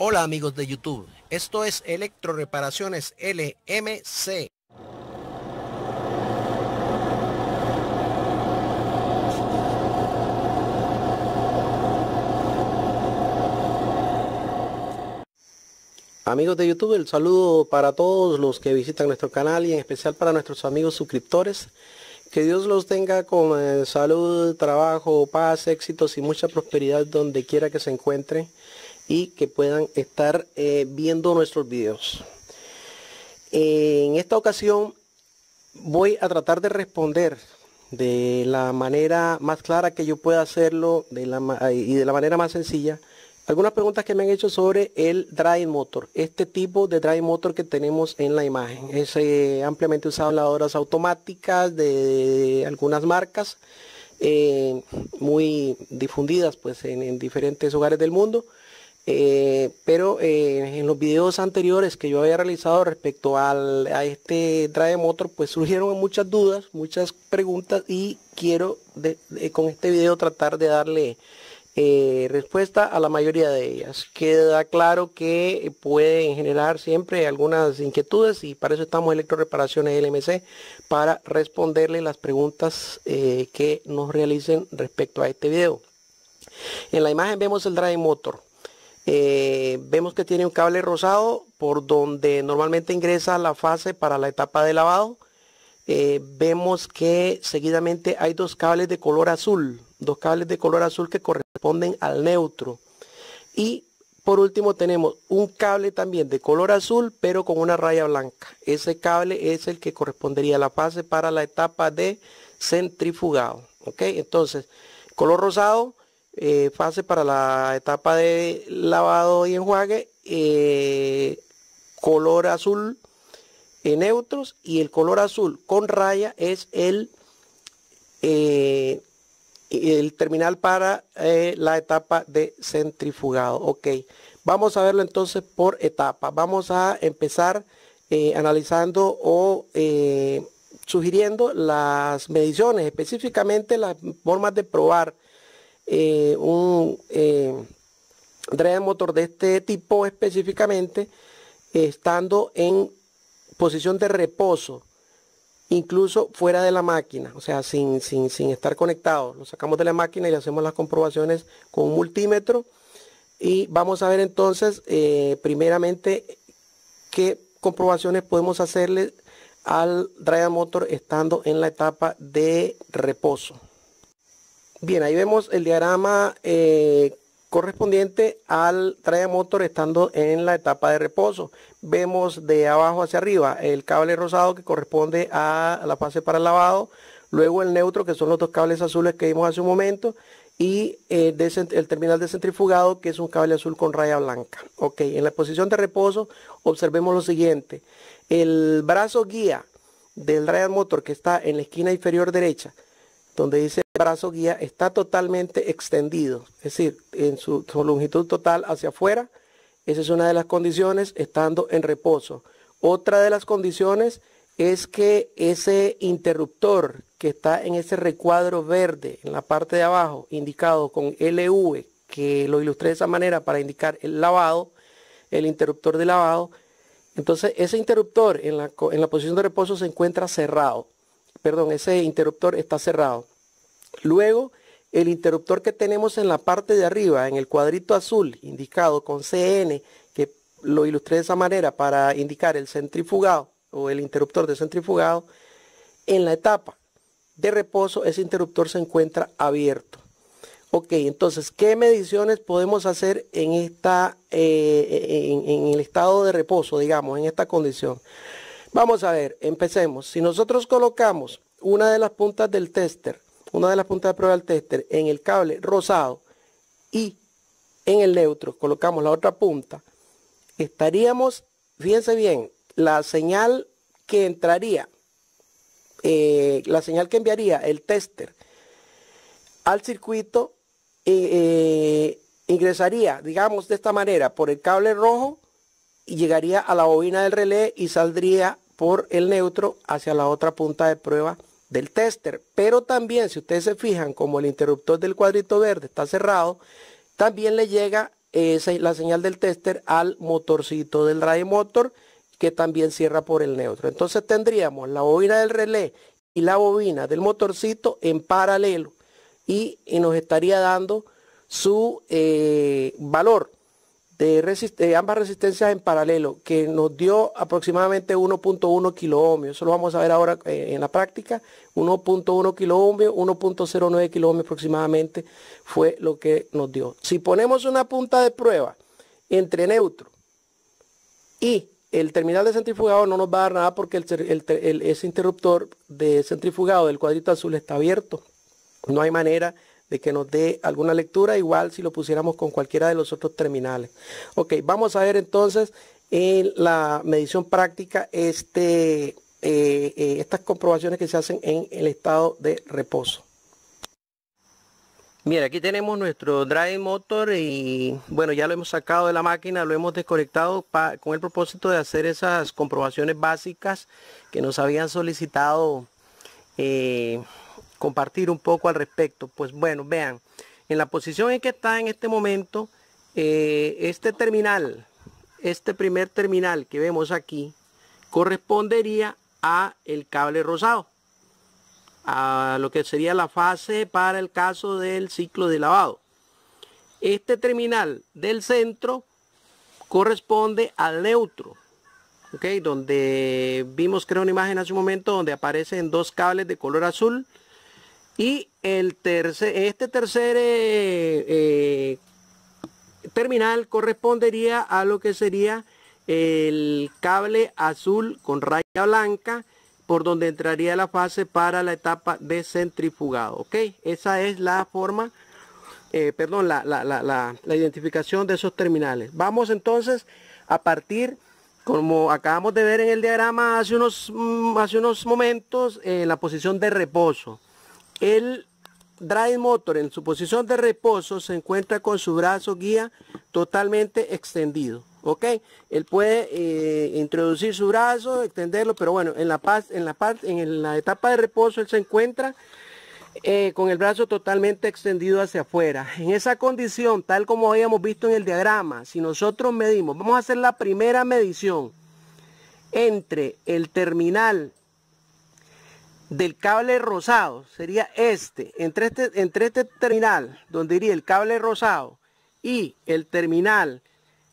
Hola amigos de YouTube, esto es Electroreparaciones LMC. Amigos de YouTube, el saludo para todos los que visitan nuestro canal y en especial para nuestros amigos suscriptores. Que Dios los tenga con salud, trabajo, paz, éxitos y mucha prosperidad donde quiera que se encuentren y que puedan estar viendo nuestros videos. En esta ocasión voy a tratar de responder de la manera más clara que yo pueda hacerlo y de la manera más sencilla algunas preguntas que me han hecho sobre el Drive Motor, este tipo de Drive Motor que tenemos en la imagen. Es ampliamente usado en lavadoras automáticas de algunas marcas, muy difundidas pues en diferentes hogares del mundo. Pero en los videos anteriores que yo había realizado respecto a este Drive Motor, pues surgieron muchas dudas, muchas preguntas, y quiero con este video tratar de darle respuesta a la mayoría de ellas. Queda claro que pueden generar siempre algunas inquietudes y para eso estamos en Electroreparaciones LMC, para responderle las preguntas que nos realicen respecto a este video. En la imagen vemos el Drive Motor. Vemos que tiene un cable rosado por donde normalmente ingresa la fase para la etapa de lavado. Vemos que seguidamente hay dos cables de color azul, que corresponden al neutro, y por último tenemos un cable también de color azul pero con una raya blanca. Ese cable es el que correspondería a la fase para la etapa de centrifugado. Entonces, color rosado, fase para la etapa de lavado y enjuague, color azul neutros, y el color azul con raya es el terminal para la etapa de centrifugado. Vamos a verlo entonces por etapa. Vamos a empezar analizando o sugiriendo las mediciones, específicamente las formas de probar un Drive Motor de este tipo, específicamente estando en posición de reposo, incluso fuera de la máquina, o sea, sin estar conectado. Lo sacamos de la máquina y hacemos las comprobaciones con un multímetro, y vamos a ver entonces primeramente qué comprobaciones podemos hacerle al Drive Motor estando en la etapa de reposo. Bien, ahí vemos el diagrama correspondiente al Drive Motor estando en la etapa de reposo. Vemos de abajo hacia arriba el cable rosado que corresponde a la fase para el lavado, luego el neutro, que son los dos cables azules que vimos hace un momento, y el terminal de centrifugado, que es un cable azul con raya blanca. En la posición de reposo observemos lo siguiente: el brazo guía del Drive Motor, que está en la esquina inferior derecha, donde dice brazo guía, está totalmente extendido, es decir, en su longitud total hacia afuera. Esa es una de las condiciones estando en reposo. Otra de las condiciones es que ese interruptor que está en ese recuadro verde en la parte de abajo, indicado con LV, que lo ilustré de esa manera para indicar el lavado, el interruptor de lavado, entonces ese interruptor en la posición de reposo se encuentra cerrado. Ese interruptor está cerrado. Luego, el interruptor que tenemos en la parte de arriba, en el cuadrito azul, indicado con CN, que lo ilustré de esa manera para indicar el centrifugado o el interruptor de centrifugado, en la etapa de reposo ese interruptor se encuentra abierto. Entonces, ¿qué mediciones podemos hacer en el estado de reposo, digamos, en esta condición? Vamos a ver, empecemos. Si nosotros colocamos una de las puntas del tester, una de las puntas de prueba del tester en el cable rosado y en el neutro colocamos la otra punta, estaríamos, fíjense bien, la señal que entraría, la señal que enviaría el tester al circuito, ingresaría, digamos de esta manera, por el cable rojo y llegaría a la bobina del relé y saldría por el neutro hacia la otra punta de prueba del tester. Pero también, si ustedes se fijan, como el interruptor del cuadrito verde está cerrado, también le llega la señal del tester al motorcito del drive motor, que también cierra por el neutro. Entonces tendríamos la bobina del relé y la bobina del motorcito en paralelo y nos estaría dando su valor de ambas resistencias en paralelo, que nos dio aproximadamente 1.1 kiloohmios. Eso lo vamos a ver ahora en la práctica. 1.1 kiloohmios, 1.09 kiloohmios aproximadamente fue lo que nos dio. Si ponemos una punta de prueba entre neutro y el terminal de centrifugado, no nos va a dar nada porque ese interruptor de centrifugado del cuadrito azul está abierto. No hay manera de que nos dé alguna lectura, igual si lo pusiéramos con cualquiera de los otros terminales. Ok, vamos a ver entonces en la medición práctica estas comprobaciones que se hacen en el estado de reposo. Mira, aquí tenemos nuestro drive motor y bueno, ya lo hemos sacado de la máquina, lo hemos desconectado con el propósito de hacer esas comprobaciones básicas que nos habían solicitado compartir un poco al respecto. Pues bueno, vean, en la posición en que está en este momento, este primer terminal que vemos aquí, correspondería a el cable rosado, a lo que sería la fase para el caso del ciclo de lavado. Este terminal del centro corresponde al neutro, ¿ok? Donde vimos, creo, una imagen hace un momento donde aparecen dos cables de color azul. Y este tercer terminal correspondería a lo que sería el cable azul con raya blanca, por donde entraría la fase para la etapa de centrifugado. Ok, esa es la forma, la identificación de esos terminales. Vamos entonces a partir, como acabamos de ver en el diagrama hace unos momentos, en la posición de reposo. El drive motor en su posición de reposo se encuentra con su brazo guía totalmente extendido. ¿Ok? Él puede introducir su brazo, extenderlo, pero bueno, en la etapa de reposo él se encuentra con el brazo totalmente extendido hacia afuera. En esa condición, tal como habíamos visto en el diagrama, si nosotros medimos, vamos a hacer la primera medición entre el terminal del cable rosado, sería entre este terminal donde iría el cable rosado y el terminal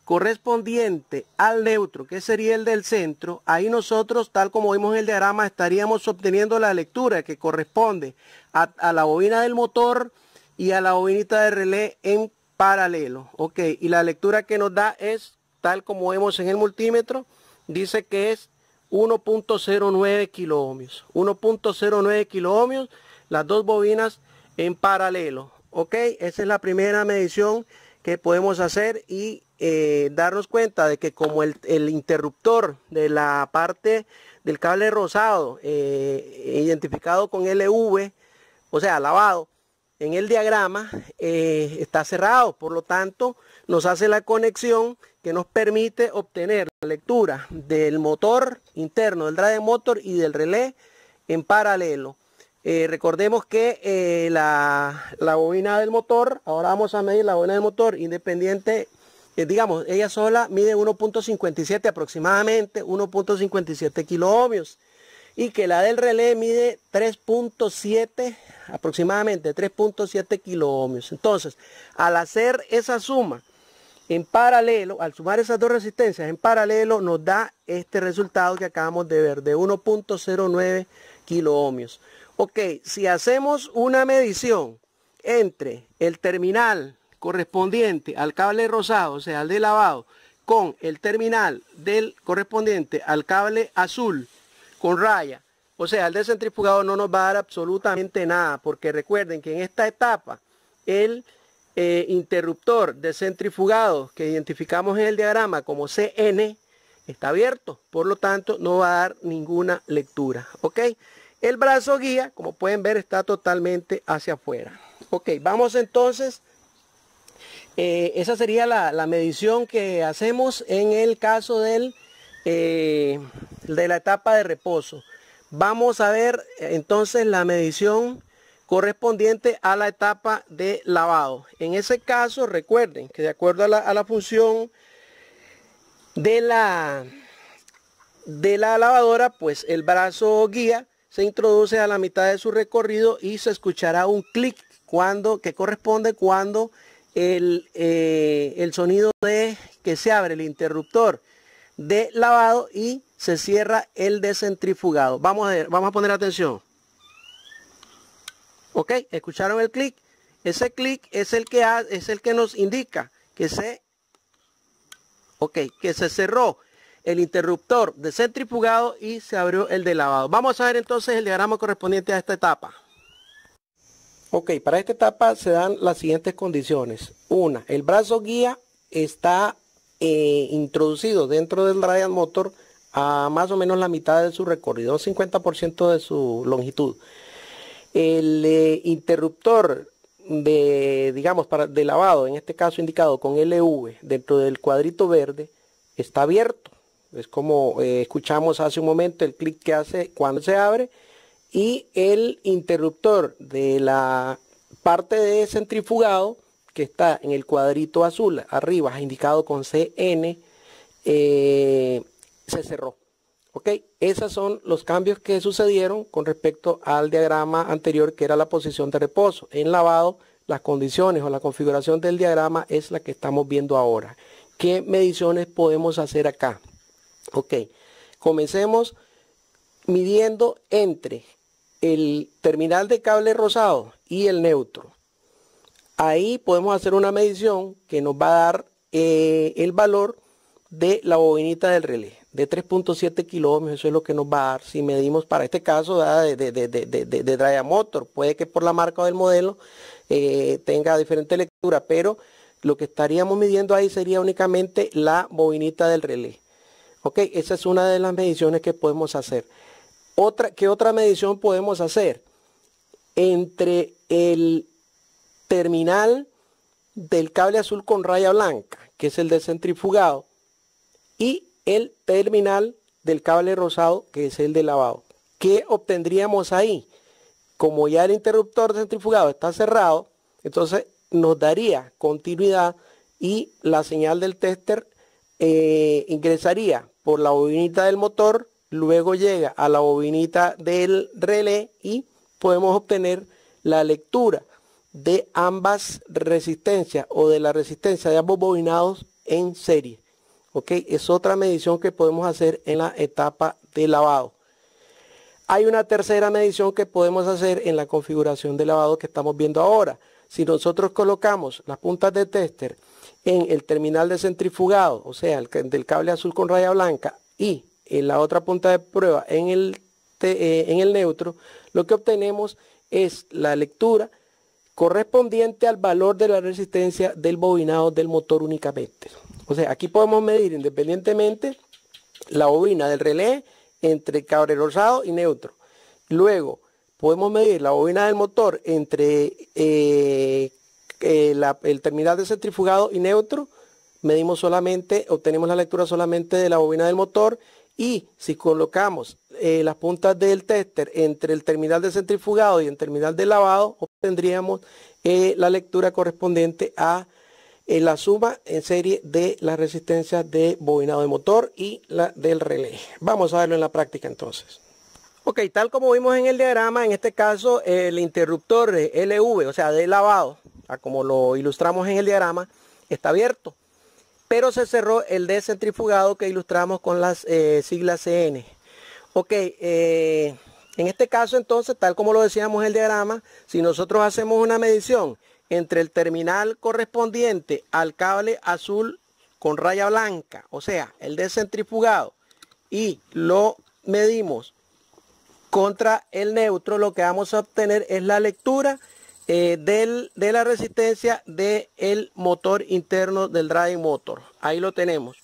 correspondiente al neutro, que sería el del centro. Ahí nosotros, tal como vimos en el diagrama, estaríamos obteniendo la lectura que corresponde a la bobina del motor y a la bobinita de relé en paralelo. Ok, y la lectura que nos da es, tal como vemos en el multímetro, dice que es 1.09 kiloohmios. 1.09 kiloohmios, las dos bobinas en paralelo. Ok, esa es la primera medición que podemos hacer y darnos cuenta de que como el interruptor de la parte del cable rosado identificado con LV, o sea, lavado, en el diagrama está cerrado, por lo tanto nos hace la conexión que nos permite obtener la lectura del motor interno, del drive motor y del relé en paralelo. Recordemos que la bobina del motor, ahora vamos a medir la bobina del motor independiente, digamos, ella sola mide 1.57 aproximadamente, 1.57 kiloohmios, y que la del relé mide 3.7 aproximadamente, 3.7 kiloohmios. Entonces, al hacer esa suma en paralelo, al sumar esas dos resistencias en paralelo, nos da este resultado que acabamos de ver, de 1.09 kiloohmios. Ok, si hacemos una medición entre el terminal correspondiente al cable rosado, o sea, al de lavado, con el terminal correspondiente al cable azul con raya, o sea, el de centrifugado, no nos va a dar absolutamente nada, porque recuerden que en esta etapa el interruptor de centrifugado que identificamos en el diagrama como CN está abierto, por lo tanto no va a dar ninguna lectura. Ok, el brazo guía, como pueden ver, está totalmente hacia afuera. Ok, vamos entonces, esa sería la medición que hacemos en el caso de la etapa de reposo. Vamos a ver entonces la medición correspondiente a la etapa de lavado. En ese caso, recuerden que de acuerdo a la función de la lavadora, pues el brazo guía se introduce a la mitad de su recorrido y se escuchará un clic que corresponde cuando el sonido de que se abre el interruptor de lavado y se cierra el de centrifugado. Vamos a ver, vamos a poner atención. Ok, escucharon el clic. Ese clic es el que nos indica que se cerró el interruptor de centrifugado y se abrió el de lavado. Vamos a ver entonces el diagrama correspondiente a esta etapa. Ok, para esta etapa se dan las siguientes condiciones. Una, el brazo guía está introducido dentro del drive motor a más o menos la mitad de su recorrido, 50% de su longitud. El interruptor de lavado, en este caso indicado con LV dentro del cuadrito verde, está abierto. Es como escuchamos hace un momento el clic que hace cuando se abre. Y el interruptor de la parte de centrifugado, que está en el cuadrito azul arriba, indicado con CN, se cerró. Ok, esos son los cambios que sucedieron con respecto al diagrama anterior, que era la posición de reposo. En lavado, las condiciones o la configuración del diagrama es la que estamos viendo ahora. ¿Qué mediciones podemos hacer acá? Ok, comencemos midiendo entre el terminal de cable rosado y el neutro. Ahí podemos hacer una medición que nos va a dar el valor de la bobinita del relé de 3.7 kilómetros. Eso es lo que nos va a dar si medimos para este caso de drive motor. Puede que por la marca del modelo tenga diferente lectura, pero lo que estaríamos midiendo ahí sería únicamente la bobinita del relé. Ok, esa es una de las mediciones que podemos hacer. ¿Qué otra medición podemos hacer? Entre el terminal del cable azul con raya blanca, que es el de centrifugado, y el terminal del cable rosado, que es el de lavado. ¿Qué obtendríamos ahí? Como ya el interruptor de centrifugado está cerrado, entonces nos daría continuidad y la señal del tester ingresaría por la bobinita del motor, luego llega a la bobinita del relé y podemos obtener la lectura de ambas resistencias o de la resistencia de ambos bobinados en serie. Ok, es otra medición que podemos hacer en la etapa de lavado. Hay una tercera medición que podemos hacer en la configuración de lavado que estamos viendo ahora. Si nosotros colocamos las puntas de tester en el terminal de centrifugado, o sea, del cable azul con raya blanca, y en la otra punta de prueba en el neutro, lo que obtenemos es la lectura correspondiente al valor de la resistencia del bobinado del motor únicamente. O sea, aquí podemos medir independientemente la bobina del relé entre cable rosado y neutro. Luego podemos medir la bobina del motor entre el terminal de centrifugado y neutro. Medimos solamente, obtenemos la lectura solamente de la bobina del motor. Y si colocamos las puntas del tester entre el terminal de centrifugado y el terminal de lavado, obtendríamos la lectura correspondiente a la suma en serie de las resistencias de bobinado de motor y la del relé. Vamos a verlo en la práctica entonces. Ok, tal como vimos en el diagrama, en este caso el interruptor LV, o sea de lavado, como lo ilustramos en el diagrama, está abierto. Pero se cerró el de centrifugado que ilustramos con las siglas CN. Ok, en este caso entonces, tal como lo decíamos en el diagrama, si nosotros hacemos una medición entre el terminal correspondiente al cable azul con raya blanca, o sea, el de centrifugado, y lo medimos contra el neutro, lo que vamos a obtener es la lectura de la resistencia del motor interno del drive motor. Ahí lo tenemos,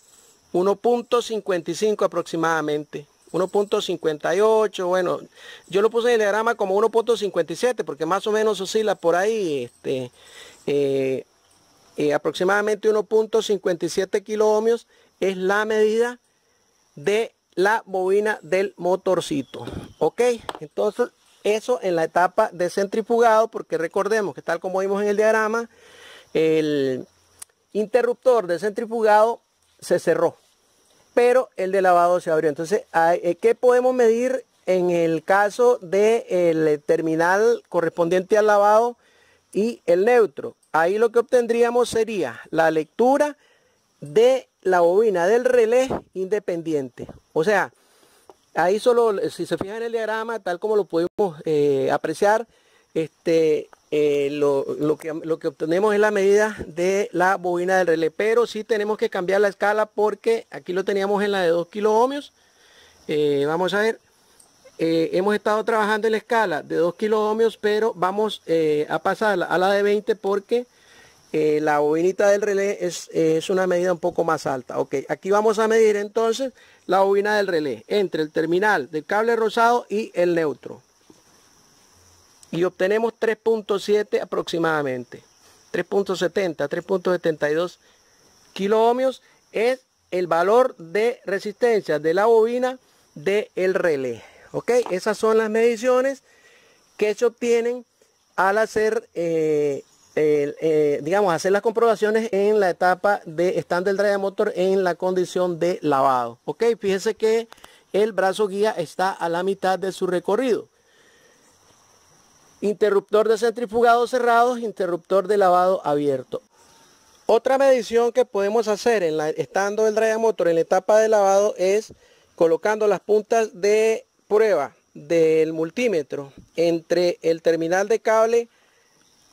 1.55 aproximadamente, 1.58, bueno, yo lo puse en el diagrama como 1.57 porque más o menos oscila por ahí, aproximadamente 1.57 kiloohmios es la medida de la bobina del motorcito. Ok, entonces Eso en la etapa de centrifugado, porque recordemos que tal como vimos en el diagrama, el interruptor de centrifugado se cerró, pero el de lavado se abrió. Entonces, ¿qué podemos medir en el caso del terminal correspondiente al lavado y el neutro? Ahí lo que obtendríamos sería la lectura de la bobina del relé independiente. O sea, ahí solo, si se fijan en el diagrama, tal como lo podemos apreciar, lo que obtenemos es la medida de la bobina del relé, pero sí tenemos que cambiar la escala porque aquí lo teníamos en la de 2 kiloohmios. Vamos a ver, hemos estado trabajando en la escala de 2 kiloohmios, pero vamos a pasarla a la de 20 porque la bobinita del relé es una medida un poco más alta. Ok, aquí vamos a medir entonces la bobina del relé entre el terminal del cable rosado y el neutro. Y obtenemos 3.7 aproximadamente. 3.70, 3.72 kiloohmios es el valor de resistencia de la bobina del relé. Ok, esas son las mediciones que se obtienen al hacer digamos, hacer las comprobaciones en la etapa de Standard Drive Motor en la condición de lavado. Ok, fíjense que el brazo guía está a la mitad de su recorrido. Interruptor de centrifugado cerrado, interruptor de lavado abierto. Otra medición que podemos hacer estando el Drive Motor en la etapa de lavado es colocando las puntas de prueba del multímetro entre el terminal de cable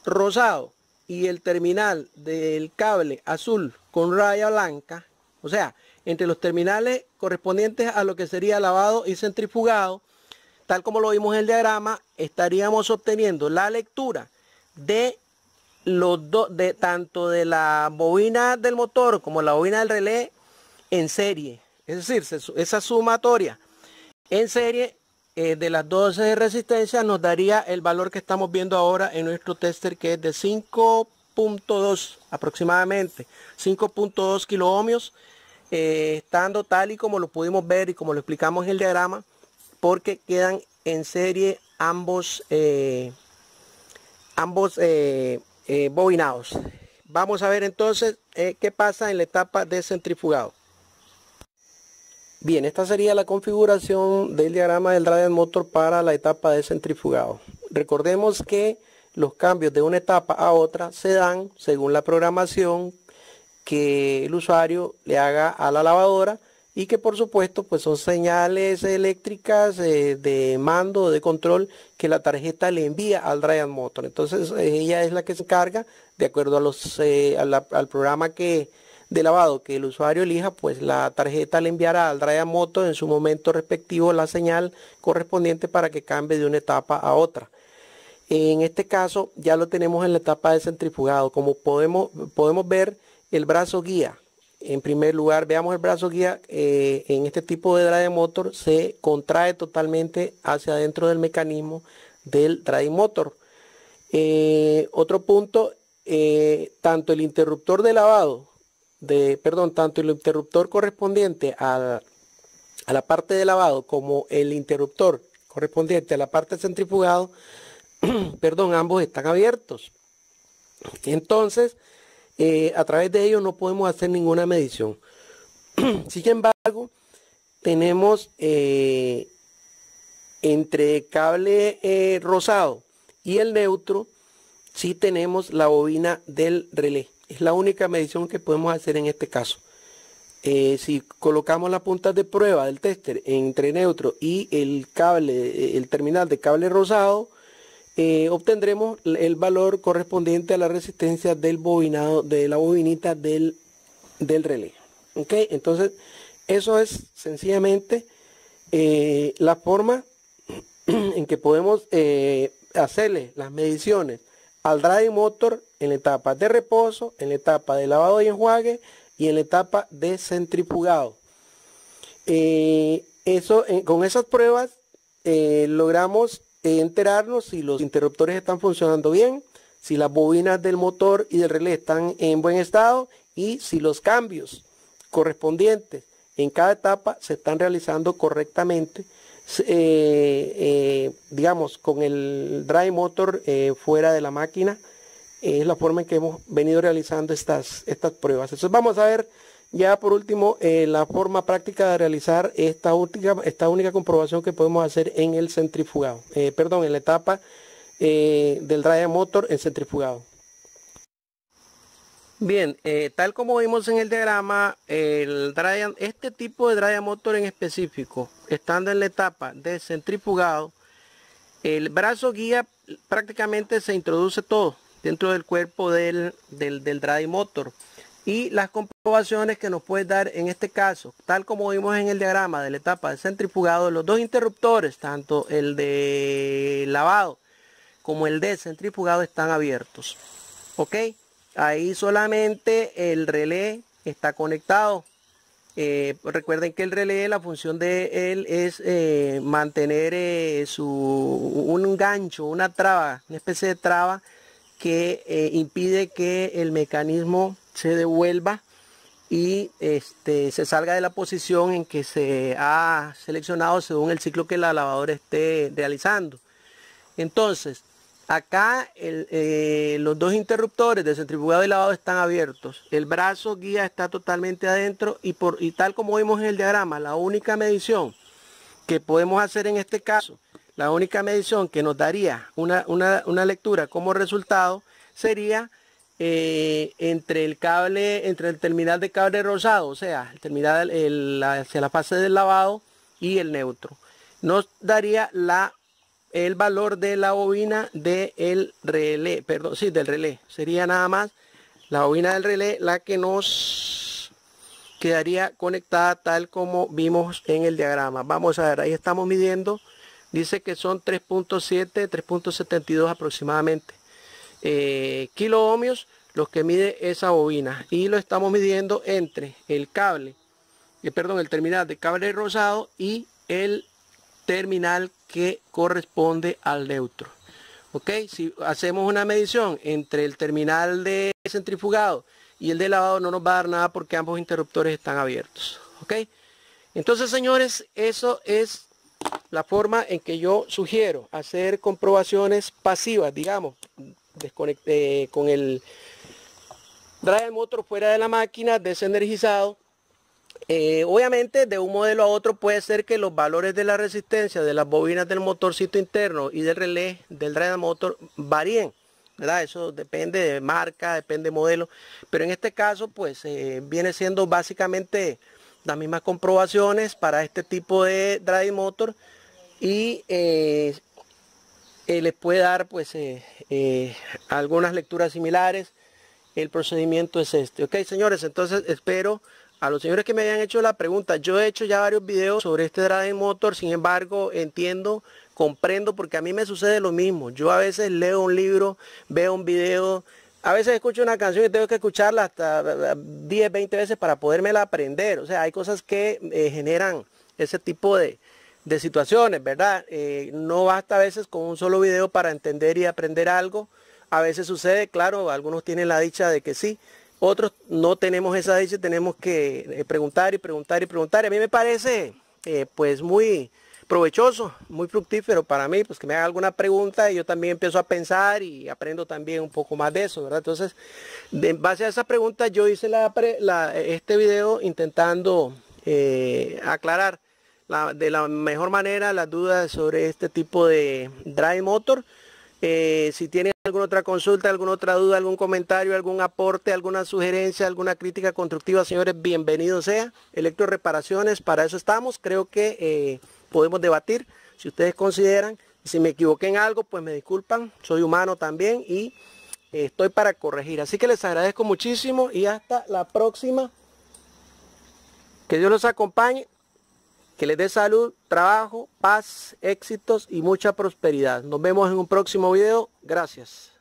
rosado y el terminal del cable azul con raya blanca, o sea, entre los terminales correspondientes a lo que sería lavado y centrifugado, tal como lo vimos en el diagrama, estaríamos obteniendo la lectura de los dos, tanto de la bobina del motor como la bobina del relé en serie, es decir, esa sumatoria en serie de las dos de resistencia nos daría el valor que estamos viendo ahora en nuestro tester, que es de 5.2 aproximadamente, 5.2 kiloohmios, estando tal y como lo pudimos ver y como lo explicamos en el diagrama, porque quedan en serie ambos bobinados. Vamos a ver entonces qué pasa en la etapa de centrifugado. Bien, esta sería la configuración del diagrama del Drive Motor para la etapa de centrifugado. Recordemos que los cambios de una etapa a otra se dan según la programación que el usuario le haga a la lavadora y que por supuesto pues son señales eléctricas de mando o de control que la tarjeta le envía al Drive Motor. Entonces ella es la que se encarga, de acuerdo a al programa de lavado que el usuario elija, pues la tarjeta le enviará al Drive Motor en su momento respectivo la señal correspondiente para que cambie de una etapa a otra. En este caso ya lo tenemos en la etapa de centrifugado. Como podemos ver el brazo guía. En primer lugar, veamos el brazo guía. En este tipo de Drive Motor se contrae totalmente hacia adentro del mecanismo del Drive Motor. Otro punto, tanto el interruptor de lavado tanto el interruptor correspondiente a la parte de lavado como el interruptor correspondiente a la parte de centrifugado, ambos están abiertos. Entonces, a través de ellos no podemos hacer ninguna medición. Sin embargo, tenemos entre el cable rosado y el neutro, sí tenemos la bobina del relé. Es la única medición que podemos hacer en este caso. Si colocamos las puntas de prueba del tester entre neutro y el terminal de cable rosado, obtendremos el valor correspondiente a la resistencia del bobinado, de la bobinita del relé. ¿Ok? Entonces, eso es sencillamente la forma en que podemos hacerle las mediciones al Drive Motor en la etapa de reposo, en la etapa de lavado y enjuague y en la etapa de centrifugado. Con esas pruebas logramos enterarnos si los interruptores están funcionando bien, si las bobinas del motor y del relé están en buen estado y si los cambios correspondientes en cada etapa se están realizando correctamente digamos, con el drive motor fuera de la máquina. Es la forma en que hemos venido realizando estas pruebas. Entonces vamos a ver ya por último la forma práctica de realizar esta única comprobación que podemos hacer en el centrifugado. En la etapa del drive motor en centrifugado. Bien, tal como vimos en el diagrama, este tipo de drive motor en específico, estando en la etapa de centrifugado, el brazo guía prácticamente se introduce todo dentro del cuerpo del drive motor. Y las comprobaciones que nos puede dar en este caso, tal como vimos en el diagrama de la etapa de centrifugado, los dos interruptores, tanto el de lavado como el de centrifugado, están abiertos. ¿Ok? Ahí solamente el relé está conectado. Recuerden que el relé, la función de él es mantener un gancho, una traba, una especie de traba que impide que el mecanismo se devuelva y se salga de la posición en que se ha seleccionado según el ciclo que la lavadora esté realizando. Entonces, acá los dos interruptores de centrifugado y lavado están abiertos. El brazo guía está totalmente adentro y tal como vimos en el diagrama, la única medición que podemos hacer en este caso, la única medición que nos daría una lectura como resultado sería entre el terminal de cable rosado, o sea, el terminal hacia la fase del lavado y el neutro. Nos daría el valor de la bobina del relé, del relé. Sería nada más la bobina del relé la que nos quedaría conectada tal como vimos en el diagrama. Vamos a ver, ahí estamos midiendo, dice que son 3.7, 3.72 aproximadamente kilo ohmios los que mide esa bobina, y lo estamos midiendo entre el terminal de cable rosado y el terminal que corresponde al neutro. Ok, si hacemos una medición entre el terminal de centrifugado y el de lavado, no nos va a dar nada porque ambos interruptores están abiertos. Ok, entonces, señores, eso es la forma en que yo sugiero hacer comprobaciones pasivas, digamos, con el drive motor fuera de la máquina, desenergizado. Obviamente de un modelo a otro puede ser que los valores de la resistencia de las bobinas del motorcito interno y del relé del drive motor varíen, ¿verdad? Eso depende de marca, depende de modelo, pero en este caso pues viene siendo básicamente las mismas comprobaciones para este tipo de drive motor y les puede dar pues algunas lecturas similares. El procedimiento es este. Ok, señores, entonces espero a los señores que me hayan hecho la pregunta. Yo he hecho ya varios videos sobre este drive motor, sin embargo entiendo, comprendo, porque a mí me sucede lo mismo. Yo a veces leo un libro, veo un video, a veces escucho una canción y tengo que escucharla hasta 10, 20 veces para podérmela aprender. O sea, hay cosas que generan ese tipo de situaciones, ¿verdad? No basta a veces con un solo video para entender y aprender algo. A veces sucede, claro, algunos tienen la dicha de que sí, otros no tenemos esa dicha, tenemos que preguntar y preguntar y preguntar. A mí me parece pues muy provechoso, muy fructífero para mí, pues que me haga alguna pregunta y yo también empiezo a pensar y aprendo también un poco más de eso, ¿verdad? Entonces, en base a esa pregunta yo hice este video intentando aclarar de la mejor manera las dudas sobre este tipo de drive motor. Si tienen alguna otra consulta, alguna otra duda, algún comentario, algún aporte, alguna sugerencia, alguna crítica constructiva, señores, bienvenido sea. Electroreparaciones, para eso estamos. Creo que podemos debatir. Si ustedes consideran, si me equivoqué en algo, pues me disculpan. Soy humano también y estoy para corregir. Así que les agradezco muchísimo y hasta la próxima. Que Dios los acompañe. Que les dé salud, trabajo, paz, éxitos y mucha prosperidad. Nos vemos en un próximo video. Gracias.